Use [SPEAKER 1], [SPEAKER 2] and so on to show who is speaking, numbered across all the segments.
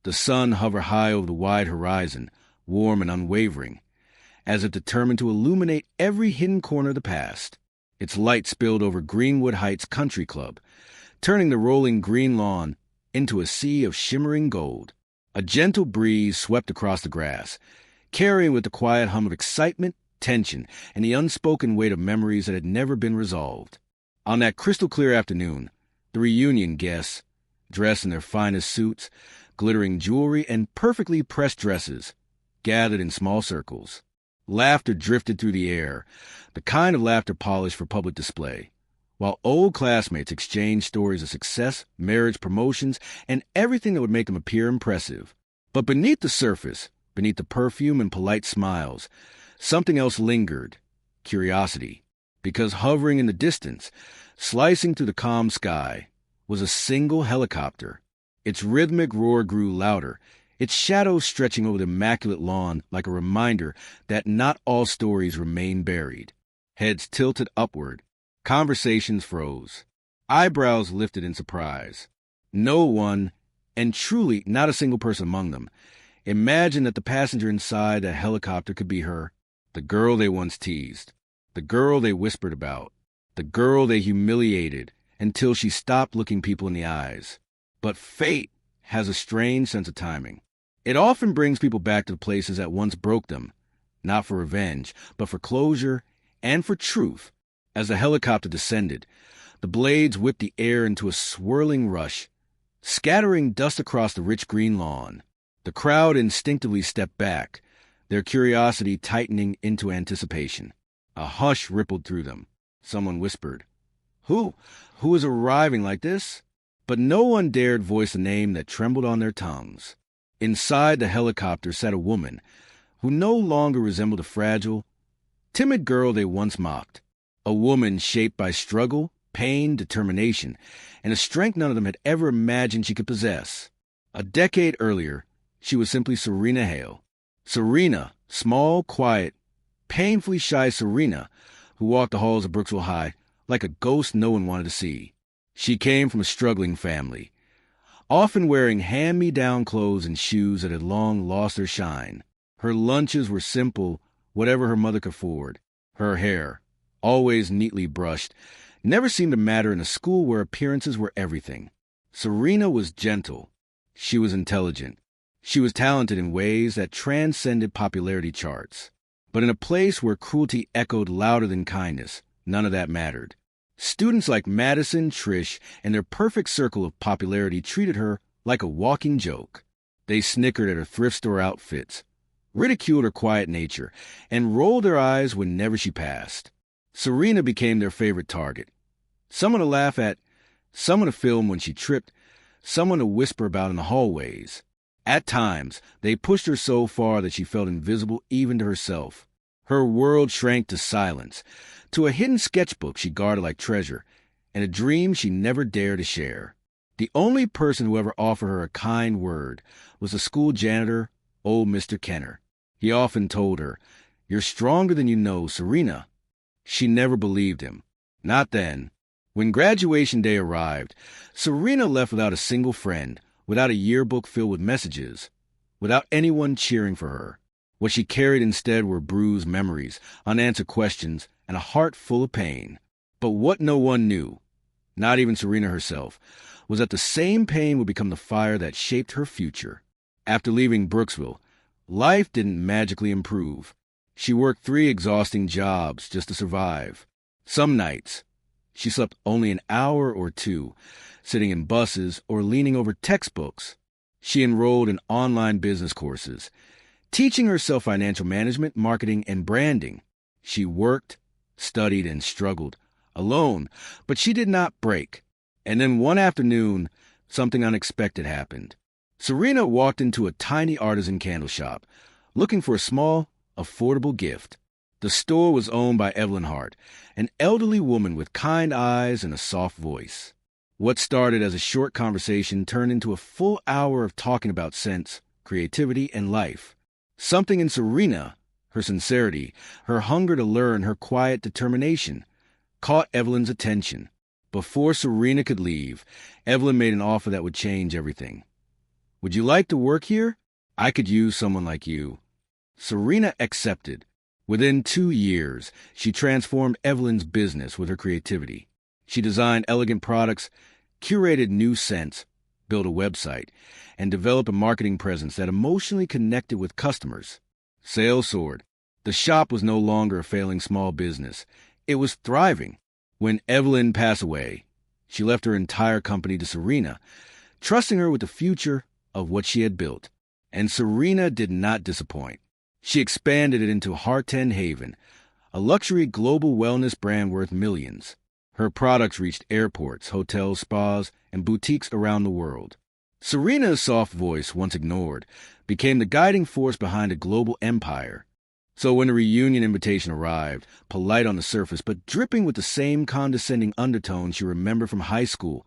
[SPEAKER 1] The sun hovered high over the wide horizon, warm and unwavering, as if determined to illuminate every hidden corner of the past. Its light spilled over Greenwood Heights Country Club, turning the rolling green lawn into a sea of shimmering gold. A gentle breeze swept across the grass, carrying with the quiet hum of excitement, tension, and the unspoken weight of memories that had never been resolved. On that crystal-clear afternoon, the reunion guests, dressed in their finest suits, glittering jewelry, and perfectly pressed dresses, gathered in small circles. Laughter drifted through the air, the kind of laughter polished for public display, while old classmates exchanged stories of success, marriage, promotions, and everything that would make them appear impressive. But beneath the surface, beneath the perfume and polite smiles, something else lingered: curiosity. Because hovering in the distance, slicing through the calm sky, was a single helicopter. Its rhythmic roar grew louder, its shadow stretching over the immaculate lawn like a reminder that not all stories remain buried. Heads tilted upward, conversations froze, eyebrows lifted in surprise. No one, and truly not a single person among them, imagined that the passenger inside that helicopter could be her, the girl they once teased, the girl they whispered about, the girl they humiliated until she stopped looking people in the eyes. But fate has a strange sense of timing. It often brings people back to the places that once broke them, not for revenge, but for closure and for truth. As the helicopter descended, the blades whipped the air into a swirling rush, scattering dust across the rich green lawn. The crowd instinctively stepped back, their curiosity tightening into anticipation. A hush rippled through them. Someone whispered, Who is arriving like this?" But no one dared voice a name that trembled on their tongues. Inside the helicopter sat a woman who no longer resembled the fragile, timid girl they once mocked. A woman shaped by struggle, pain, determination, and a strength none of them had ever imagined she could possess. A decade earlier, she was simply Serena Hale. Serena, small, quiet, painfully shy Serena, who walked the halls of Brooksville High like a ghost no one wanted to see. She came from a struggling family, often wearing hand-me-down clothes and shoes that had long lost their shine. Her lunches were simple, whatever her mother could afford. Her hair, always neatly brushed, never seemed to matter in a school where appearances were everything. Serena was gentle. She was intelligent. She was talented in ways that transcended popularity charts. But in a place where cruelty echoed louder than kindness, none of that mattered. Students like Madison, Trish, and their perfect circle of popularity treated her like a walking joke. They snickered at her thrift store outfits, ridiculed her quiet nature, and rolled their eyes whenever she passed. Serena became their favorite target. Someone to laugh at, someone to film when she tripped, someone to whisper about in the hallways. At times, they pushed her so far that she felt invisible even to herself. Her world shrank to silence, to a hidden sketchbook she guarded like treasure, and a dream she never dared to share. The only person who ever offered her a kind word was the school janitor, old Mr. Kenner. He often told her, "You're stronger than you know, Serena." She never believed him. Not then. When graduation day arrived, Serena left without a single friend, without a yearbook filled with messages, without anyone cheering for her. What she carried instead were bruised memories, unanswered questions, and a heart full of pain. But what no one knew, not even Serena herself, was that the same pain would become the fire that shaped her future. After leaving Brooksville, life didn't magically improve. She worked 3 exhausting jobs just to survive. Some nights, she slept only an hour or 2, sitting in buses or leaning over textbooks. She enrolled in online business courses, teaching herself financial management, marketing, and branding. She worked, studied, and struggled, alone, but she did not break. And then one afternoon, something unexpected happened. Serena walked into a tiny artisan candle shop, looking for a small, affordable gift. The store was owned by Evelyn Hart, an elderly woman with kind eyes and a soft voice. What started as a short conversation turned into a full hour of talking about sense, creativity, and life. Something in Serena, her sincerity, her hunger to learn, her quiet determination, caught Evelyn's attention. Before Serena could leave, Evelyn made an offer that would change everything. Would you like to work here? I could use someone like you." Serena accepted. Within 2 years, she transformed Evelyn's business with her creativity. She designed elegant products, curated new scents, built a website, and developed a marketing presence that emotionally connected with customers. Sales soared. The shop was no longer a failing small business. It was thriving. When Evelyn passed away, she left her entire company to Serena, trusting her with the future of what she had built. And Serena did not disappoint. She expanded it into Hearten Haven, a luxury global wellness brand worth millions. Her products reached airports, hotels, spas, and boutiques around the world. Serena's soft voice, once ignored, became the guiding force behind a global empire. So when the reunion invitation arrived, polite on the surface but dripping with the same condescending undertones she remembered from high school,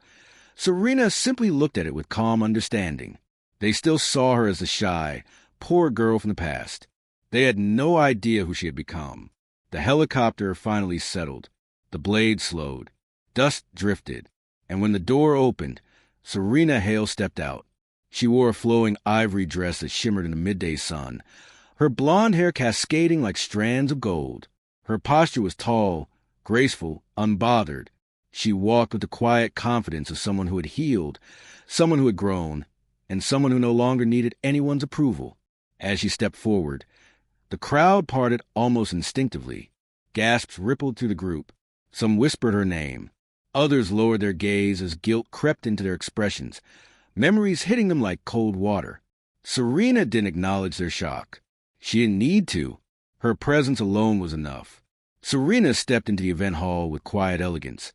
[SPEAKER 1] Serena simply looked at it with calm understanding. They still saw her as the shy, poor girl from the past. They had no idea who she had become. The helicopter finally settled. The blade slowed. Dust drifted. And when the door opened, Serena Hale stepped out. She wore a flowing ivory dress that shimmered in the midday sun, her blonde hair cascading like strands of gold. Her posture was tall, graceful, unbothered. She walked with the quiet confidence of someone who had healed, someone who had grown, and someone who no longer needed anyone's approval. As she stepped forward, the crowd parted almost instinctively. Gasps rippled through the group. Some whispered her name. Others lowered their gaze as guilt crept into their expressions, memories hitting them like cold water. Serena didn't acknowledge their shock. She didn't need to. Her presence alone was enough. Serena stepped into the event hall with quiet elegance,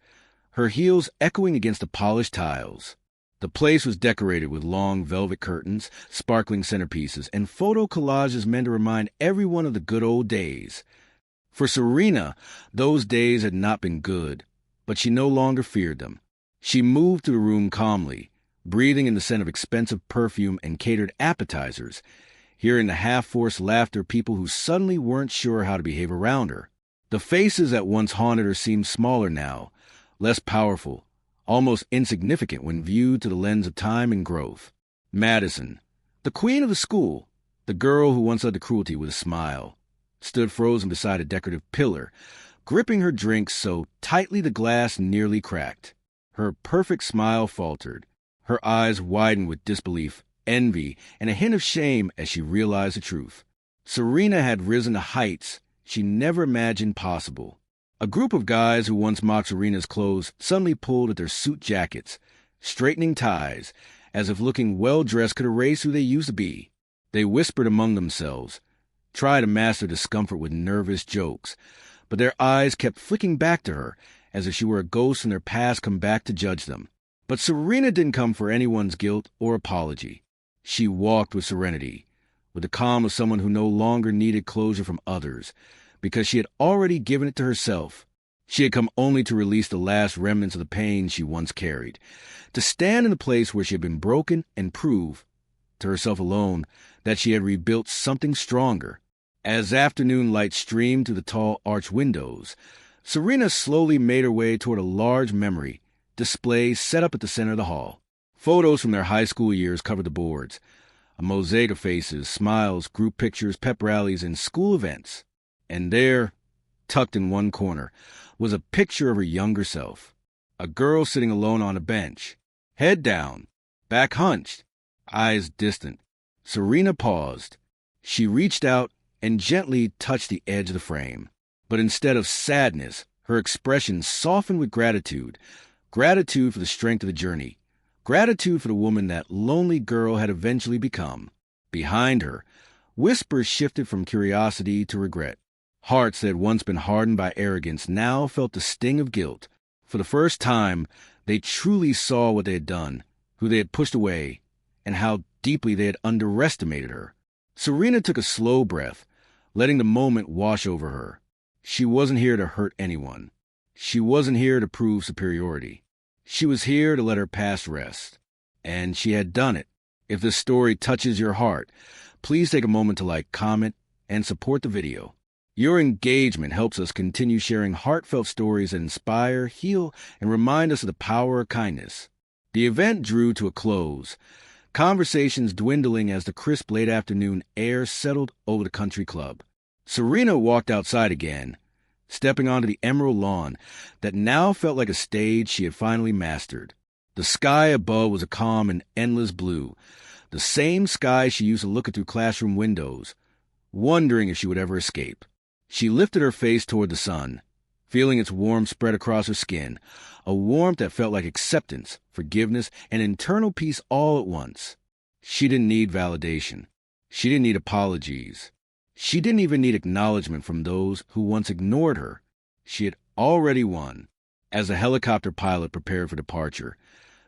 [SPEAKER 1] her heels echoing against the polished tiles. The place was decorated with long velvet curtains, sparkling centerpieces, and photo collages meant to remind everyone of the good old days. For Serena, those days had not been good, but she no longer feared them. She moved through the room calmly, breathing in the scent of expensive perfume and catered appetizers, hearing the half-forced laughter of people who suddenly weren't sure how to behave around her. The faces that once haunted her seemed smaller now, less powerful, almost insignificant when viewed through the lens of time and growth. Madison, the queen of the school, the girl who once led to cruelty with a smile, stood frozen beside a decorative pillar, gripping her drink so tightly the glass nearly cracked. Her perfect smile faltered. Her eyes widened with disbelief, envy, and a hint of shame as she realized the truth. Serena had risen to heights she never imagined possible. A group of guys who once mocked Serena's clothes suddenly pulled at their suit jackets, straightening ties, as if looking well-dressed could erase who they used to be. They whispered among themselves, tried to mask their discomfort with nervous jokes, but their eyes kept flicking back to her, as if she were a ghost from their past come back to judge them. But Serena didn't come for anyone's guilt or apology. She walked with serenity, with the calm of someone who no longer needed closure from others, because she had already given it to herself. She had come only to release the last remnants of the pain she once carried, to stand in the place where she had been broken and prove, to herself alone, that she had rebuilt something stronger. As afternoon light streamed through the tall arched windows, Serena slowly made her way toward a large memory display set up at the center of the hall. Photos from their high school years covered the boards, a mosaic of faces, smiles, group pictures, pep rallies, and school events. And there, tucked in one corner, was a picture of her younger self, a girl sitting alone on a bench, head down, back hunched, eyes distant. Serena paused. She reached out and gently touched the edge of the frame. But instead of sadness, her expression softened with gratitude. Gratitude for the strength of the journey. Gratitude for the woman that lonely girl had eventually become. Behind her, whispers shifted from curiosity to regret. Hearts that had once been hardened by arrogance now felt the sting of guilt. For the first time, they truly saw what they had done, who they had pushed away, and how deeply they had underestimated her. Serena took a slow breath, letting the moment wash over her. She wasn't here to hurt anyone. She wasn't here to prove superiority. She was here to let her past rest. And she had done it. If this story touches your heart, please take a moment to like, comment, and support the video. Your engagement helps us continue sharing heartfelt stories that inspire, heal, and remind us of the power of kindness. The event drew to a close. conversations dwindling as the crisp late afternoon air settled over the country club. Serena walked outside again, stepping onto the emerald lawn that now felt like a stage she had finally mastered. The sky above was a calm and endless blue, the same sky she used to look at through classroom windows, wondering if she would ever escape. She lifted her face toward the sun, feeling its warmth spread across her skin, a warmth that felt like acceptance, forgiveness, and internal peace all at once. She didn't need validation. She didn't need apologies. She didn't even need acknowledgement from those who once ignored her. She had already won. As the helicopter pilot prepared for departure,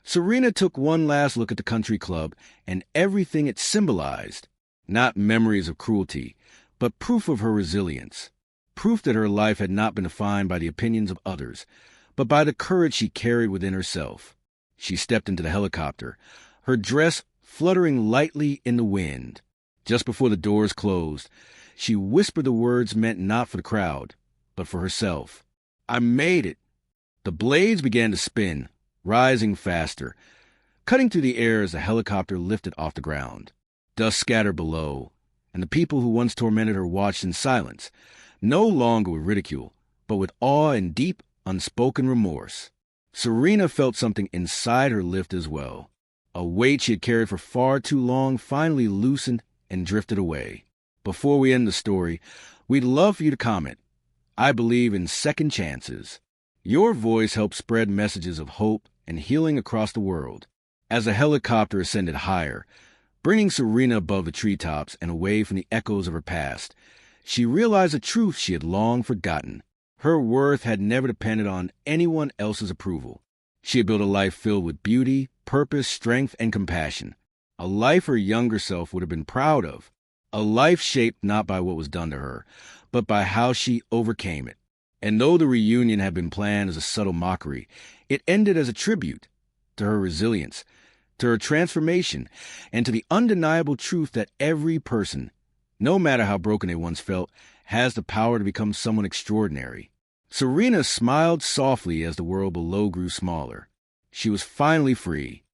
[SPEAKER 1] Serena took one last look at the country club and everything it symbolized. Not memories of cruelty, but proof of her resilience. Proof that her life had not been defined by the opinions of others, but by the courage she carried within herself. She stepped into the helicopter, her dress fluttering lightly in the wind. Just before the doors closed, she whispered the words meant not for the crowd, but for herself. "I made it." The blades began to spin, rising faster, cutting through the air as the helicopter lifted off the ground. Dust scattered below, and the people who once tormented her watched in silence, no longer with ridicule, but with awe and deep, unspoken remorse. Serena felt something inside her lift as well. A weight she had carried for far too long finally loosened and drifted away. Before we end the story, we'd love for you to comment. I believe in second chances. Your voice helps spread messages of hope and healing across the world. As the helicopter ascended higher, bringing Serena above the treetops and away from the echoes of her past, she realized a truth she had long forgotten. Her worth had never depended on anyone else's approval. She had built a life filled with beauty, purpose, strength, and compassion. A life her younger self would have been proud of. A life shaped not by what was done to her, but by how she overcame it. And though the reunion had been planned as a subtle mockery, it ended as a tribute to her resilience, to her transformation, and to the undeniable truth that every person, no matter how broken they once felt, has the power to become someone extraordinary. Serena smiled softly as the world below grew smaller. She was finally free,